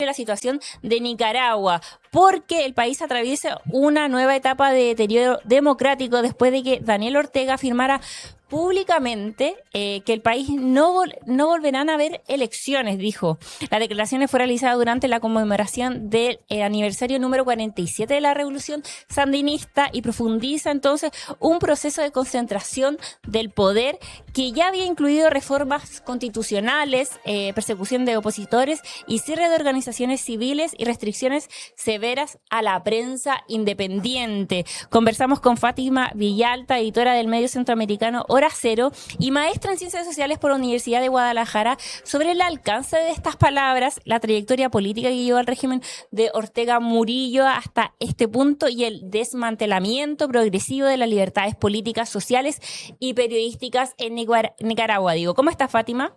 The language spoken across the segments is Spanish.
la situación de Nicaragua, porque el país atraviesa una nueva etapa de deterioro democrático después de que Daniel Ortega afirmara públicamente que el país no volverán a haber elecciones, dijo. La declaración fue realizada durante la conmemoración del aniversario número 47 de la Revolución Sandinista y profundiza entonces un proceso de concentración del poder que ya había incluido reformas constitucionales, persecución de opositores y cierre de organizaciones civiles y restricciones severas a la prensa independiente. Conversamos con Fátima Villalta, editora del medio centroamericano Hora Cero y maestra en Ciencias Sociales por la Universidad de Guadalajara, sobre el alcance de estas palabras, la trayectoria política que llevó al régimen de Ortega Murillo hasta este punto y el desmantelamiento progresivo de las libertades políticas, sociales y periodísticas en Nicaragua. ¿Cómo está, Fátima?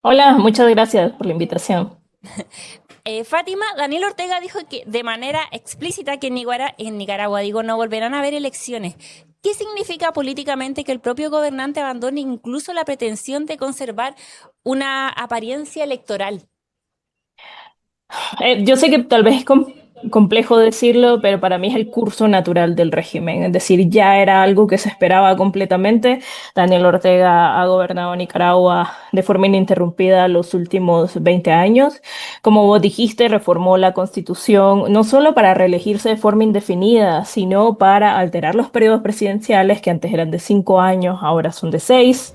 Hola, muchas gracias por la invitación. Fátima, Daniel Ortega dijo que de manera explícita que en Nicaragua, no volverán a haber elecciones. ¿Qué significa políticamente que el propio gobernante abandone incluso la pretensión de conservar una apariencia electoral? Yo sé que tal vez es complejo decirlo, pero para mí es el curso natural del régimen. Es decir, ya era algo que se esperaba completamente. Daniel Ortega ha gobernado Nicaragua de forma ininterrumpida los últimos 20 años. Como vos dijiste, reformó la Constitución no solo para reelegirse de forma indefinida, sino para alterar los periodos presidenciales que antes eran de 5 años, ahora son de 6.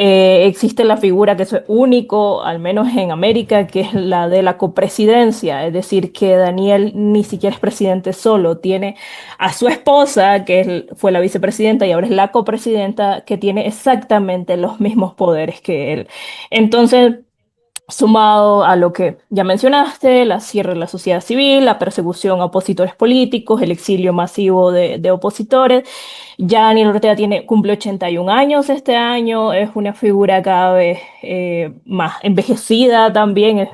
Existe la figura que es único, al menos en América, que es la de la copresidencia, es decir, que Daniel ni siquiera es presidente solo, tiene a su esposa, que fue la vicepresidenta y ahora es la copresidenta, que tiene exactamente los mismos poderes que él. Entonces, sumado a lo que ya mencionaste, la cierre de la sociedad civil, la persecución a opositores políticos, el exilio masivo de opositores. Ya Daniel Ortega cumple 81 años este año, es una figura cada vez más envejecida también,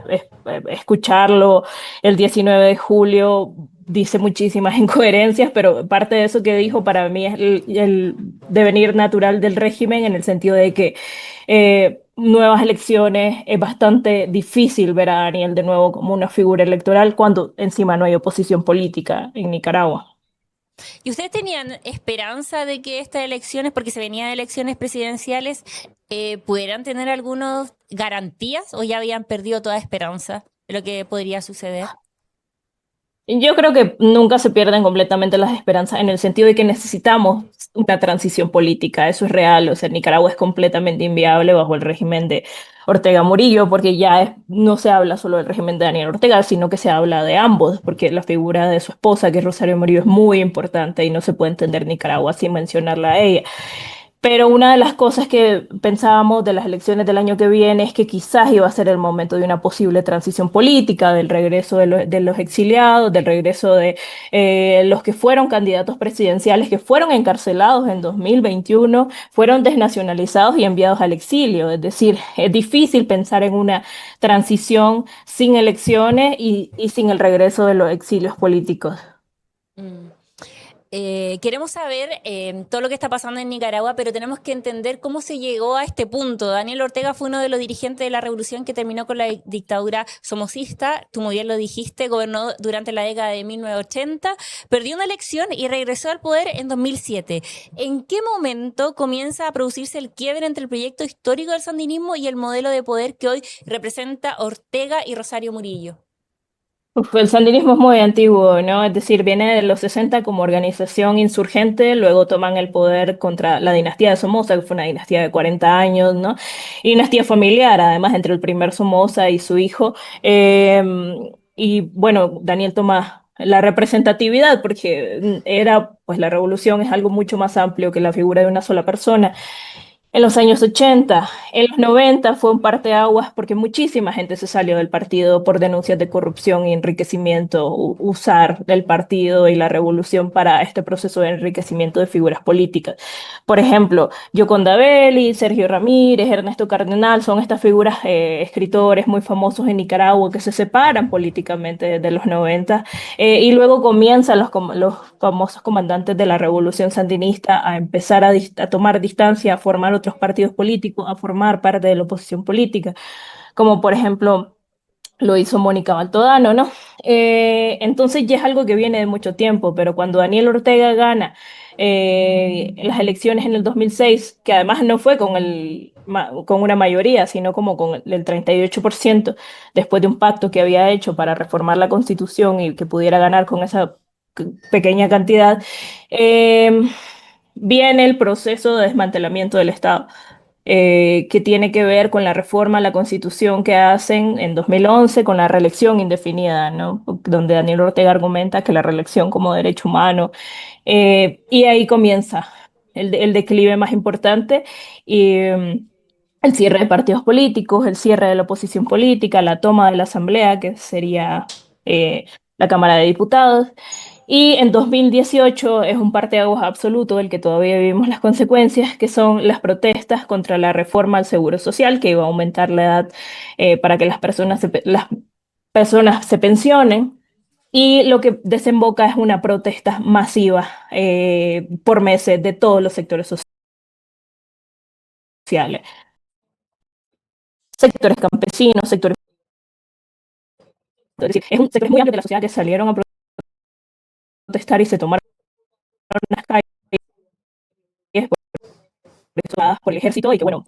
escucharlo el 19 de julio. Dice muchísimas incoherencias, pero parte de eso que dijo para mí es el devenir natural del régimen en el sentido de que nuevas elecciones, es bastante difícil ver a Daniel de nuevo como una figura electoral cuando encima no hay oposición política en Nicaragua. ¿Y ustedes tenían esperanza de que estas elecciones, porque se venían elecciones presidenciales, pudieran tener algunas garantías o ya habían perdido toda esperanza de lo que podría suceder? Yo creo que nunca se pierden completamente las esperanzas en el sentido de que necesitamos una transición política, eso es real, o sea, Nicaragua es completamente inviable bajo el régimen de Ortega Murillo, porque no se habla solo del régimen de Daniel Ortega, sino que se habla de ambos, porque la figura de su esposa, que es Rosario Murillo, es muy importante y no se puede entender Nicaragua sin mencionarla a ella. Pero una de las cosas que pensábamos de las elecciones del año que viene es que quizás iba a ser el momento de una posible transición política, del regreso de los exiliados, del regreso de los que fueron candidatos presidenciales, que fueron encarcelados en 2021, fueron desnacionalizados y enviados al exilio. Es decir, es difícil pensar en una transición sin elecciones y sin el regreso de los exilios políticos. Mm. Queremos saber todo lo que está pasando en Nicaragua, pero tenemos que entender cómo se llegó a este punto. Daniel Ortega fue uno de los dirigentes de la revolución que terminó con la dictadura somocista. Tú muy bien lo dijiste, gobernó durante la década de 1980, perdió una elección y regresó al poder en 2007. ¿En qué momento comienza a producirse el quiebre entre el proyecto histórico del sandinismo y el modelo de poder que hoy representa Ortega y Rosario Murillo? Uf, el sandinismo es muy antiguo, ¿no? Es decir, viene de los 60 como organización insurgente, luego toman el poder contra la dinastía de Somoza, que fue una dinastía de 40 años, ¿no? Y dinastía familiar, además, entre el primer Somoza y su hijo. Y bueno, Daniel toma la representatividad porque pues la revolución es algo mucho más amplio que la figura de una sola persona. En los años 80, en los 90 fue un parteaguas porque muchísima gente se salió del partido por denuncias de corrupción y enriquecimiento, usar del partido y la revolución para este proceso de enriquecimiento de figuras políticas. Por ejemplo, Gioconda Belli, Sergio Ramírez, Ernesto Cardenal son estas figuras, escritores muy famosos en Nicaragua que se separan políticamente desde los 90 y luego comienzan los famosos comandantes de la revolución sandinista a empezar a tomar distancia, a formar otros partidos políticos, a formar parte de la oposición política. como por ejemplo lo hizo Mónica Baltodano, ¿no? Entonces ya es algo que viene de mucho tiempo, pero cuando Daniel Ortega gana las elecciones en el 2006, que además no fue con con una mayoría, sino como con el 38%, después de un pacto que había hecho para reformar la Constitución y que pudiera ganar con esa pequeña cantidad, eh, viene el proceso de desmantelamiento del Estado, que tiene que ver con la reforma a la Constitución que hacen en 2011 con la reelección indefinida, ¿no? Donde Daniel Ortega argumenta que la reelección como derecho humano, y ahí comienza el declive más importante y el cierre de partidos políticos, el cierre de la oposición política, la toma de la Asamblea, que sería la Cámara de Diputados. Y en 2018 es un parteaguas absoluto del que todavía vivimos las consecuencias, que son las protestas contra la reforma al Seguro Social, que iba a aumentar la edad para que las personas se pensionen. Y lo que desemboca es una protesta masiva por meses de todos los sectores sociales, sectores campesinos, sectores... Es decir, es un sector muy amplio de la sociedad que salieron a protestar y se tomaron las calles presionadas por el ejército y que, bueno,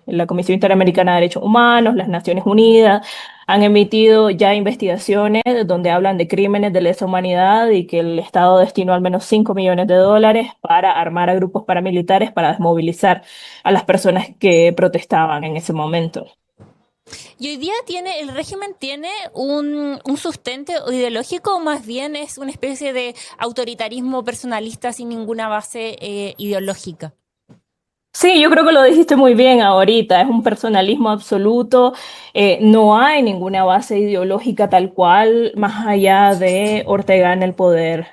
la Comisión Interamericana de Derechos Humanos, las Naciones Unidas, han emitido ya investigaciones donde hablan de crímenes de lesa humanidad y que el Estado destinó al menos 5 millones de dólares para armar a grupos paramilitares para desmovilizar a las personas que protestaban en ese momento. Y hoy día el régimen tiene un sustento ideológico o más bien es una especie de autoritarismo personalista sin ninguna base ideológica. Sí, yo creo que lo dijiste muy bien ahorita, es un personalismo absoluto, no hay ninguna base ideológica tal cual, más allá de Ortega en el poder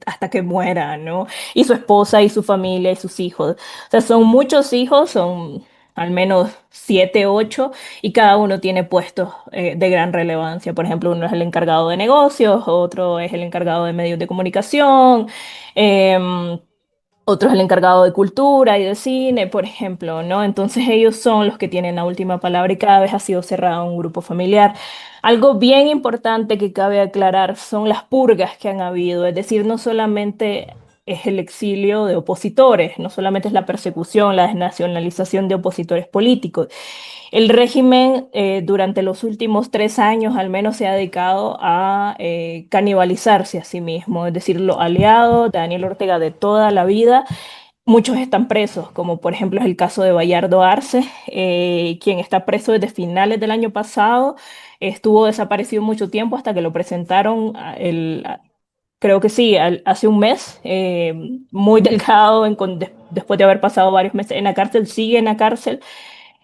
hasta que muera, ¿no? Y su esposa y su familia y sus hijos. O sea, son muchos hijos, son al menos 7, 8, y cada uno tiene puestos de gran relevancia. Por ejemplo, uno es el encargado de negocios, otro es el encargado de medios de comunicación. em, Otro es el encargado de cultura y de cine, por ejemplo, ¿no? Entonces ellos son los que tienen la última palabra y cada vez ha sido cerrado un grupo familiar. Algo bien importante que cabe aclarar son las purgas que han habido, es decir, no solamente es el exilio de opositores, no solamente es la persecución, la desnacionalización de opositores políticos. El régimen durante los últimos 3 años al menos se ha dedicado a canibalizarse a sí mismo, es decir, los aliados de Daniel Ortega de toda la vida, muchos están presos, como por ejemplo es el caso de Bayardo Arce, quien está preso desde finales del año pasado, estuvo desaparecido mucho tiempo hasta que lo presentaron creo que sí, hace un mes, muy delgado, después de haber pasado varios meses en la cárcel, sigue en la cárcel.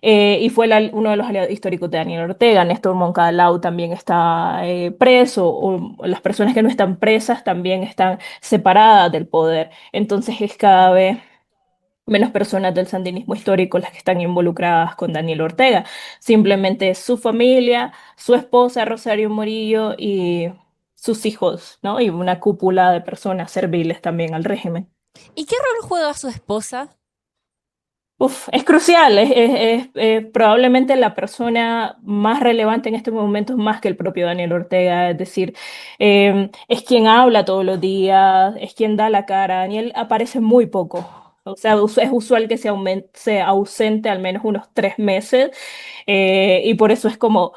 Y fue uno de los aliados históricos de Daniel Ortega. Néstor Moncada también está preso, o las personas que no están presas también están separadas del poder. Entonces es cada vez menos personas del sandinismo histórico las que están involucradas con Daniel Ortega. Simplemente es su familia, su esposa Rosario Murillo y sus hijos, ¿no? Y una cúpula de personas serviles también al régimen. ¿Y qué rol juega su esposa? Uf, es crucial, es probablemente la persona más relevante en este momento, más que el propio Daniel Ortega, es decir, es quien habla todos los días, es quien da la cara. Daniel aparece muy poco, o sea, es usual que se ausente al menos unos 3 meses, y por eso es como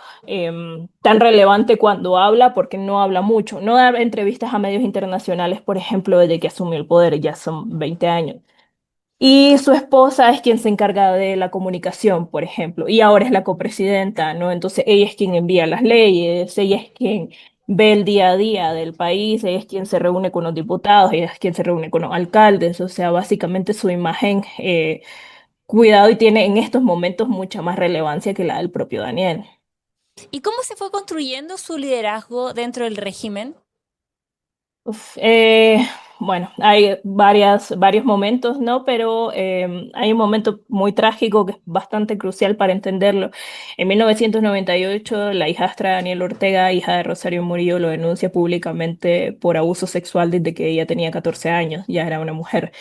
tan relevante cuando habla, porque no habla mucho, no da entrevistas a medios internacionales, por ejemplo, desde que asumió el poder, ya son 20 años. Y su esposa es quien se encarga de la comunicación, por ejemplo, y ahora es la copresidenta, ¿no? Entonces ella es quien envía las leyes, ella es quien ve el día a día del país, ella es quien se reúne con los diputados, ella es quien se reúne con los alcaldes, o sea, básicamente su imagen, cuidado y tiene en estos momentos mucha más relevancia que la del propio Daniel. ¿Y cómo se fue construyendo su liderazgo dentro del régimen? Uf, bueno, hay varios momentos, ¿no? Pero hay un momento muy trágico que es bastante crucial para entenderlo. En 1998, la hijastra de Daniel Ortega, hija de Rosario Murillo, lo denuncia públicamente por abuso sexual desde que ella tenía 14 años, ya era una mujer.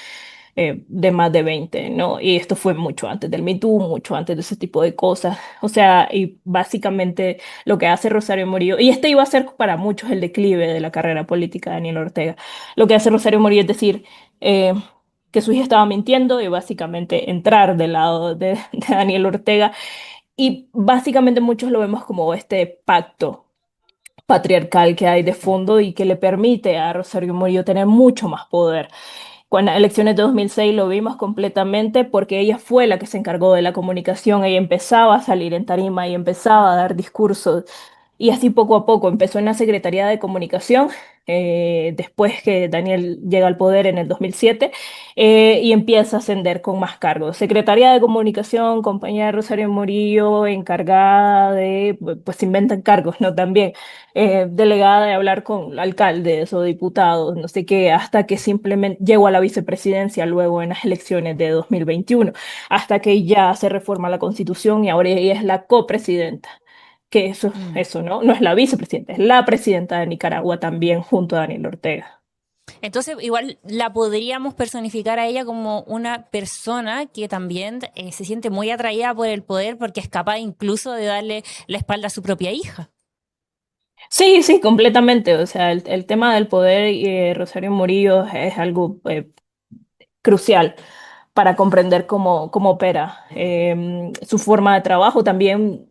de más de 20, ¿no? Y esto fue mucho antes del Me Too, mucho antes de ese tipo de cosas. O sea, y básicamente lo que hace Rosario Murillo, y este iba a ser para muchos el declive de la carrera política de Daniel Ortega, lo que hace Rosario Murillo es decir, eh, que su hija estaba mintiendo y básicamente entrar del lado de Daniel Ortega. Y básicamente muchos lo vemos como este pacto patriarcal que hay de fondo y que le permite a Rosario Murillo tener mucho más poder. Con las elecciones de 2006 lo vimos completamente porque ella fue la que se encargó de la comunicación, ella empezaba a salir en tarima y empezaba a dar discursos y así poco a poco empezó en la Secretaría de Comunicación, después que Daniel llega al poder en el 2007, y empieza a ascender con más cargos. Secretaría de Comunicación, compañía de Rosario Murillo, encargada de, pues se inventan cargos, ¿no? También delegada de hablar con alcaldes o diputados, no sé qué, hasta que simplemente llegó a la vicepresidencia luego en las elecciones de 2021, hasta que ya se reforma la Constitución y ahora ella es la copresidenta. Que Mm. eso, ¿no? No es la vicepresidenta, es la presidenta de Nicaragua también junto a Daniel Ortega. Entonces, igual la podríamos personificar a ella como una persona que también se siente muy atraída por el poder porque es capaz incluso de darle la espalda a su propia hija. Sí, sí, completamente. O sea, el tema del poder y Rosario Murillo es algo crucial para comprender cómo opera. Su forma de trabajo también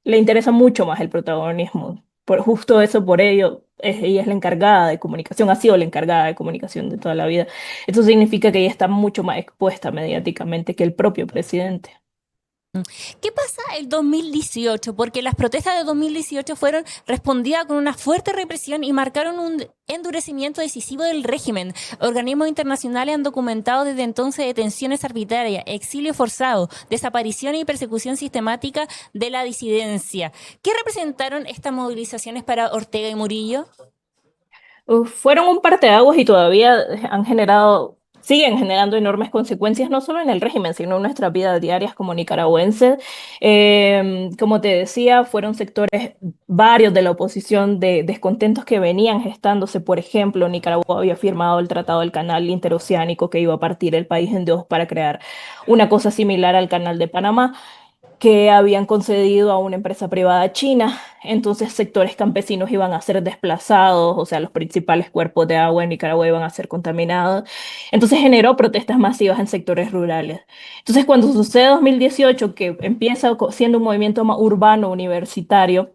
le interesa mucho más el protagonismo. Por justo eso, por ello, ella es la encargada de comunicación, ha sido la encargada de comunicación de toda la vida. Eso significa que ella está mucho más expuesta mediáticamente que el propio presidente. ¿Qué pasa el 2018? Porque las protestas de 2018 fueron respondidas con una fuerte represión y marcaron un endurecimiento decisivo del régimen. Organismos internacionales han documentado desde entonces detenciones arbitrarias, exilio forzado, desaparición y persecución sistemática de la disidencia. ¿Qué representaron estas movilizaciones para Ortega y Murillo? Fueron un parteaguas y todavía han generado, siguen generando enormes consecuencias, no solo en el régimen, sino en nuestras vidas diarias como nicaragüenses. Como te decía, fueron sectores varios de la oposición de descontentos que venían gestándose. Por ejemplo, Nicaragua había firmado el Tratado del Canal Interoceánico que iba a partir el país en dos para crear una cosa similar al Canal de Panamá que habían concedido a una empresa privada china. Entonces sectores campesinos iban a ser desplazados, o sea, los principales cuerpos de agua en Nicaragua iban a ser contaminados. Entonces generó protestas masivas en sectores rurales. Entonces cuando sucede 2018, que empieza siendo un movimiento más urbano, universitario,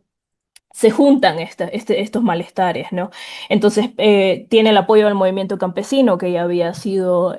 se juntan estos malestares, ¿no? Entonces, tiene el apoyo del movimiento campesino, que ya había sido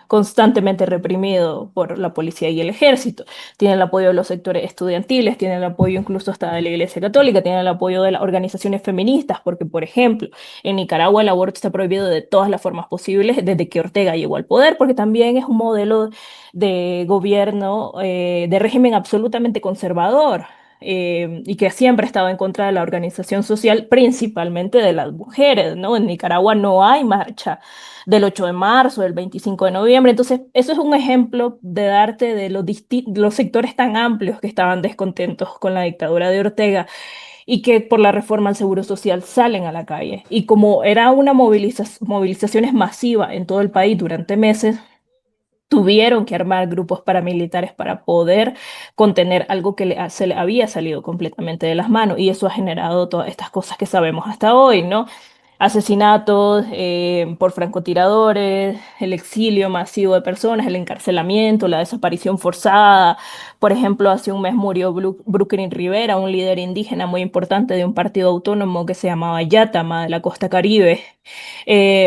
constantemente reprimido por la policía y el ejército. Tiene el apoyo de los sectores estudiantiles, tiene el apoyo incluso hasta de la Iglesia Católica, tiene el apoyo de las organizaciones feministas, porque, por ejemplo, en Nicaragua el aborto está prohibido de todas las formas posibles desde que Ortega llegó al poder, porque también es un modelo de gobierno, de régimen absolutamente conservador, y que siempre ha estado en contra de la organización social, principalmente de las mujeres, ¿no? En Nicaragua no hay marcha del 8 de marzo, del 25 de noviembre, entonces eso es un ejemplo de darte de los sectores tan amplios que estaban descontentos con la dictadura de Ortega y que por la reforma al Seguro Social salen a la calle. Y como era una movilizaciones masivas en todo el país durante meses, tuvieron que armar grupos paramilitares para poder contener algo que se le había salido completamente de las manos y eso ha generado todas estas cosas que sabemos hasta hoy, ¿no? Asesinatos por francotiradores, el exilio masivo de personas, el encarcelamiento, la desaparición forzada. Por ejemplo, hace un mes murió Brooklyn Rivera, un líder indígena muy importante de un partido autónomo que se llamaba Yatama de la costa Caribe.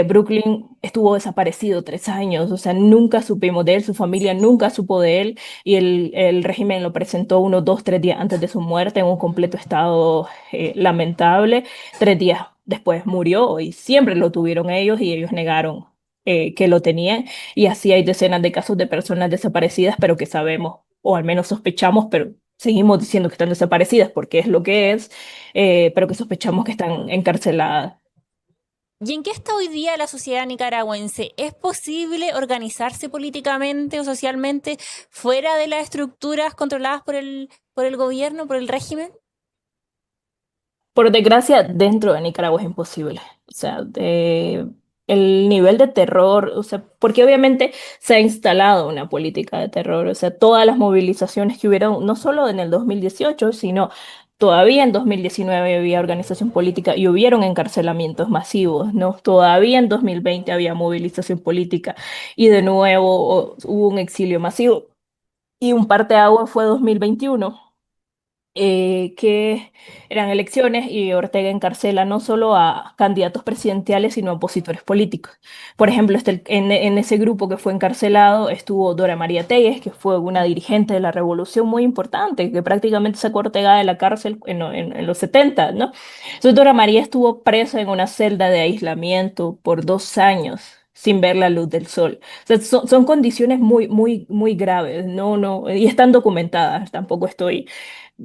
Brooklyn estuvo desaparecido 3 años, o sea, nunca supimos de él, su familia nunca supo de él y el régimen lo presentó unos 2, 3 días antes de su muerte en un completo estado lamentable. 3 días después murió y siempre lo tuvieron ellos y ellos negaron que lo tenían y así hay decenas de casos de personas desaparecidas, pero que sabemos, o al menos sospechamos, pero seguimos diciendo que están desaparecidas porque es lo que es, pero que sospechamos que están encarceladas. ¿Y en qué está hoy día la sociedad nicaragüense? ¿Es posible organizarse políticamente o socialmente fuera de las estructuras controladas por el gobierno, por el régimen? Por desgracia, dentro de Nicaragua es imposible. O sea, el nivel de terror, o sea, porque obviamente se ha instalado una política de terror, o sea, todas las movilizaciones que hubieron, no solo en el 2018, sino todavía en 2019 había organización política y hubieron encarcelamientos masivos, ¿no? Todavía en 2020 había movilización política y de nuevo hubo un exilio masivo. Y un parteaguas fue 2021, que eran elecciones y Ortega encarcela no solo a candidatos presidenciales, sino a opositores políticos. Por ejemplo, en ese grupo que fue encarcelado estuvo Dora María Telles, que fue una dirigente de la revolución muy importante, que prácticamente sacó a Ortega de la cárcel en los 70, ¿no? Entonces Dora María estuvo presa en una celda de aislamiento por 2 años, sin ver la luz del sol. O sea, son condiciones muy, muy, muy graves, no, no, y están documentadas, tampoco estoy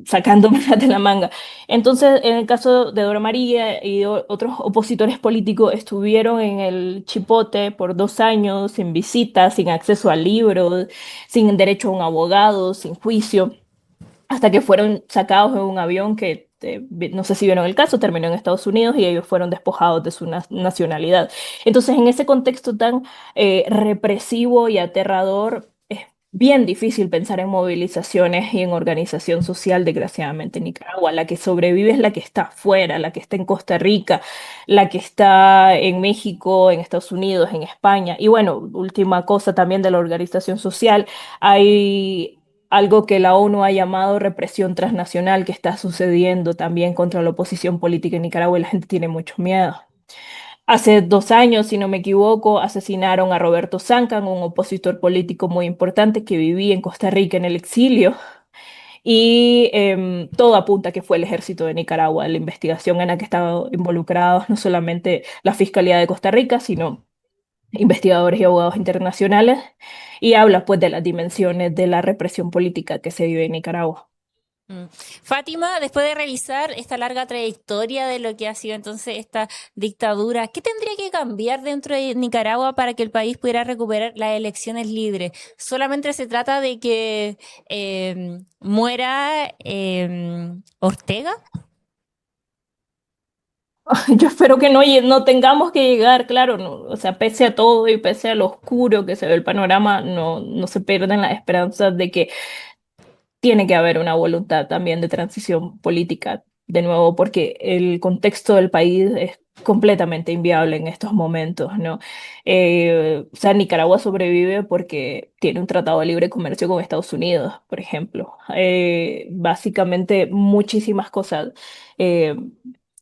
sacándome de la manga. Entonces, en el caso de Dora María y otros opositores políticos estuvieron en el Chipote por 2 años, sin visitas, sin acceso a libros, sin derecho a un abogado, sin juicio, hasta que fueron sacados en un avión que, no sé si vieron el caso, terminó en Estados Unidos y ellos fueron despojados de su nacionalidad. Entonces, en ese contexto tan represivo y aterrador, es bien difícil pensar en movilizaciones y en organización social, desgraciadamente, en Nicaragua. La que sobrevive es la que está afuera, la que está en Costa Rica, la que está en México, en Estados Unidos, en España. Y bueno, última cosa también de la organización social, hay algo que la ONU ha llamado represión transnacional que está sucediendo también contra la oposición política en Nicaragua y la gente tiene mucho miedo. Hace 2 años, si no me equivoco, asesinaron a Roberto Zancan, un opositor político muy importante que vivía en Costa Rica en el exilio. Y todo apunta a que fue el ejército de Nicaragua, la investigación en la que estaban involucrados no solamente la Fiscalía de Costa Rica, sino investigadores y abogados internacionales, y habla pues de las dimensiones de la represión política que se vive en Nicaragua. Mm. Fátima, después de revisar esta larga trayectoria de lo que ha sido entonces esta dictadura, ¿qué tendría que cambiar dentro de Nicaragua para que el país pudiera recuperar las elecciones libres? ¿Solamente se trata de que muera Ortega? Yo espero que no tengamos que llegar, claro, no, o sea, pese a todo y pese a lo oscuro que se ve el panorama, no se pierden las esperanzas de que tiene que haber una voluntad también de transición política, de nuevo, porque el contexto del país es completamente inviable en estos momentos, ¿no? O sea, Nicaragua sobrevive porque tiene un tratado de libre comercio con Estados Unidos, por ejemplo. Básicamente, muchísimas cosas eh,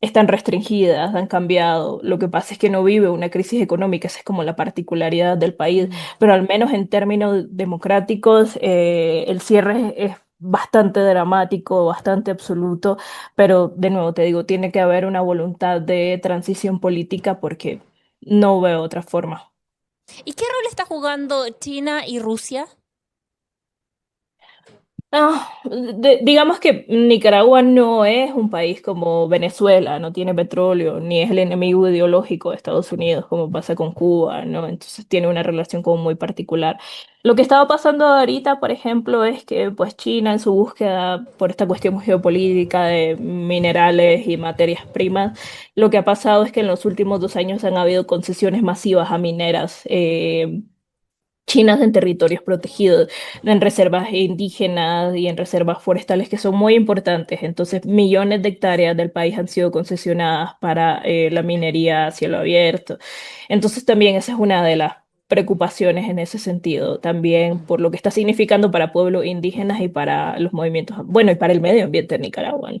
están restringidas, han cambiado. Lo que pasa es que no vive una crisis económica, esa es como la particularidad del país, Mm. pero al menos en términos democráticos, el cierre es bastante dramático, bastante absoluto, pero de nuevo te digo, tiene que haber una voluntad de transición política porque no veo otra forma. ¿Y qué rol está jugando China y Rusia? Digamos que Nicaragua no es un país como Venezuela, no tiene petróleo, ni es el enemigo ideológico de Estados Unidos, como pasa con Cuba, ¿no? Entonces tiene una relación como muy particular. Lo que estaba pasando ahorita, por ejemplo, es que pues China en su búsqueda por esta cuestión geopolítica de minerales y materias primas, lo que ha pasado es que en los últimos 2 años han habido concesiones masivas a mineras. Chinas en territorios protegidos, en reservas indígenas y en reservas forestales que son muy importantes. Entonces, millones de hectáreas del país han sido concesionadas para la minería a cielo abierto. Entonces, también esa es una de las preocupaciones en ese sentido, también por lo que está significando para pueblos indígenas y para los movimientos, bueno, y para el medio ambiente en Nicaragua, ¿no?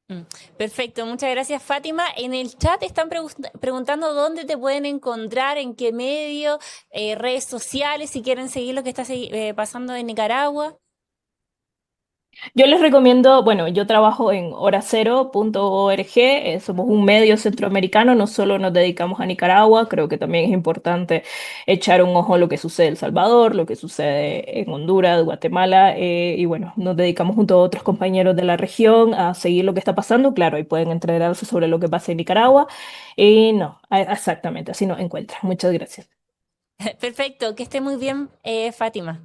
Mm. Perfecto, muchas gracias Fátima. En el chat están preguntando dónde te pueden encontrar, en qué medio, redes sociales, si quieren seguir lo que está pasando en Nicaragua. Yo les recomiendo, bueno, yo trabajo en horacero.org, somos un medio centroamericano, no solo nos dedicamos a Nicaragua, creo que también es importante echar un ojo a lo que sucede en El Salvador, lo que sucede en Honduras, Guatemala, y bueno, nos dedicamos junto a otros compañeros de la región a seguir lo que está pasando, claro, y pueden enterarse sobre lo que pasa en Nicaragua, y no, exactamente, así nos encuentran. Muchas gracias. Perfecto, que esté muy bien, Fátima.